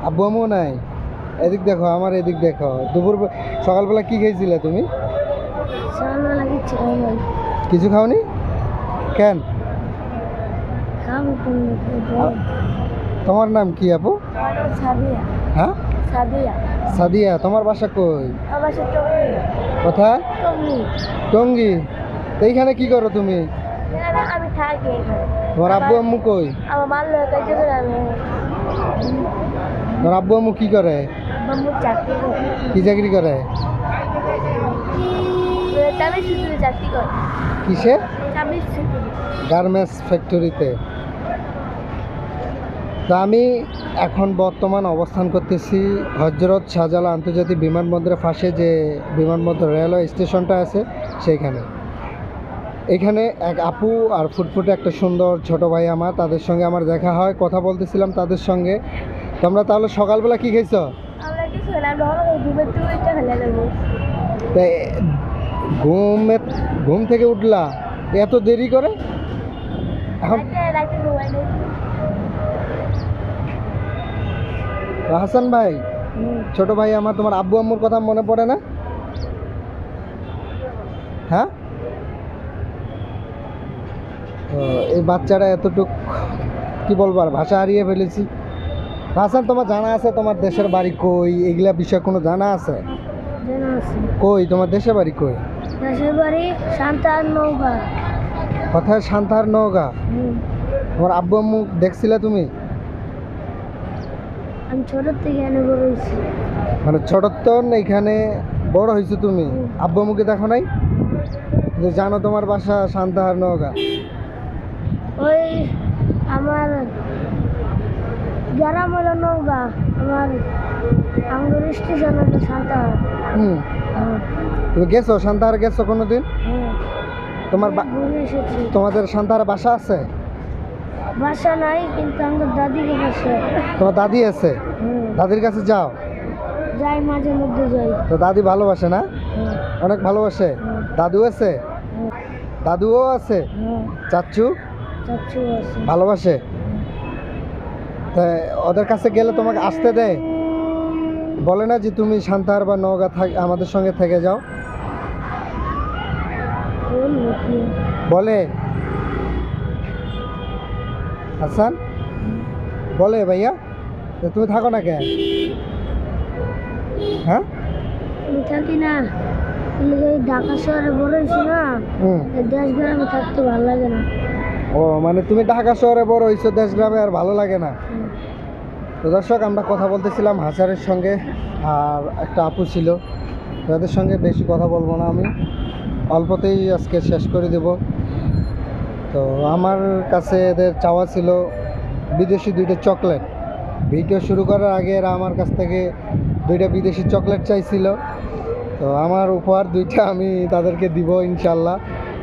আব্বু আম্মু নাই? এদিক দেখো, আমার এদিক দেখো। সকালবেলা কি খেয়েছিলে তুমি? সকালবেলা কিচ্ছু খাই নাই। কিছু খাওনি কেন? খাবো কোনদিন আ- তোমার নাম কি আপু? সাদিয়া। হ্যাঁ, সাদিয়া। সাদিয়া। তোমার বাসা কই? আমার সে টঙ্গি। কোথায়? টঙ্গি। টঙ্গী। তো এইখানে কি করো তুমি? এখানে আমি থাকি এখানে। তোমার আব্বু আম্মু কই? আমার মাল্য কাজ করে আমি তোমার আব্বু আম্মু কি করে? বাম্বু চাকরি করি। কি চাকরি করে? তামিল সুতুরে চাকরি করি। কিসে? তামিল সুতুরে। গার্মেন্টস ফ্যাক্টরিতে। তো আমি এখন বর্তমান অবস্থান করতেছি হজরত শাহজালাল আন্তর্জাতিক বিমানবন্দরের পাশে যে বিমানবন্দর রেলওয়ে স্টেশনটা আছে সেইখানে। এখানে এক আপু আর ফুটফুটে একটা সুন্দর ছোট ভাই আমার, তাদের সঙ্গে আমার দেখা হয়, কথা বলতেছিলাম তাদের সঙ্গে। তোমরা তাহলে সকালবেলা কি খাইছো? আমরা কিছু খেলাম না, ঘুমের থেকে খেলে যাবো। তাই ঘুম থেকে উঠলা এত দেরি করে? এখন রাতে ঘুমাই নেই। হাসান ভাই, ছোট ভাই আমার, তোমার আব্বু আম্মুর কথা মনে পড়ে না? হ্যাঁ, এই বাচ্চারা এতটুক কি বলবো, আর ভাষা হারিয়ে ফেলেছি। হাসান, তোমার জানা আছে তোমার দেশের বাড়ি কই? এগুলা বিষয় কোনো জানা আছে? কই তোমার দেশের বাড়ি কই? দেশের বাড়ি সান্তার নৌকা। কোথায়? সান্তাহার নওগাঁ। তোমার আব্বু আম্মু দেখছিলে তুমি? আমি ছোট থেকে এনে বড় হয়েছি। মানে ছোটত্তন এখানে বড় হয়েছো তুমি? আব্বু আম্মুকে দেখো নাই? যে জানো তোমার বাসা সান্তাহার নওগাঁ? ওই আমার গ্রাম হলো নৌকা, আমার আঙ্গুর স্টেশন হলো সান্তাহার। তুমি গেছো সান্তাহার? গেছো কোনোদিন? তোমার ঘুরে এসেছি। তোমাদের সান্তাহার বাসা আছে? বাসা নাই, কিন্তু আমার দাদিকে বাসা। তোমার দাদি আছে? দাদির কাছে যাও? যাই, মাঝে মধ্যে যাই। তো দাদি ভালোবাসে না? অনেক ভালোবাসে। দাদু আছে? দাদুও আছে? চাচ্চু? চাচু আছে। ভালোবাসে? তা ওদের কাছে গেলে তোমাকে আসতে দেয়? বলে না যে তুমি সান্তাহার বা নওগাঁ আমাদের সঙ্গে থেকে যাও? বলে? হাসান বলে ভাইয়া? তো তুমি থাকো না কেন? হ্যাঁ, আমি থাকি না, ঢাকা শহরে বড় হয়েছি না, দেশ গ্রামে থাকতে ভালো লাগে না। ও মানে তুমি ঢাকা শহরে বড় হয়েছো, দেশ গ্রামে আর ভালো লাগে না? তো দর্শক, আমরা কথা বলতেছিলাম হাসানের সঙ্গে, আর একটা আপু ছিল। তাদের সঙ্গে বেশি কথা বলবো না, আমি অল্পতেই আজকে শেষ করে দেব। তো আমার কাছে এদের চাওয়া ছিল বিদেশি 2টা চকলেট। ভিডিও শুরু করার আগে এরা আমার কাছ থেকে 2টা বিদেশি চকলেট চাইছিল। তো আমার উপহার 2টা আমি তাদেরকে দিব ইনশাল্লাহ।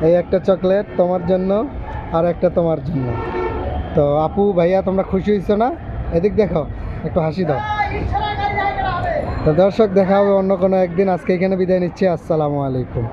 এই একটা চকলেট তোমার জন্য, আর একটা তোমার জন্য। তো আপু ভাইয়া, তোমরা খুশি হয়েছো না? এদিক দেখো, একটু হাসি দাও। তো দর্শক, দেখা হবে অন্য কোনো একদিন। আজকে এখানে বিদায় নিচ্ছি। আসসালামু আলাইকুম।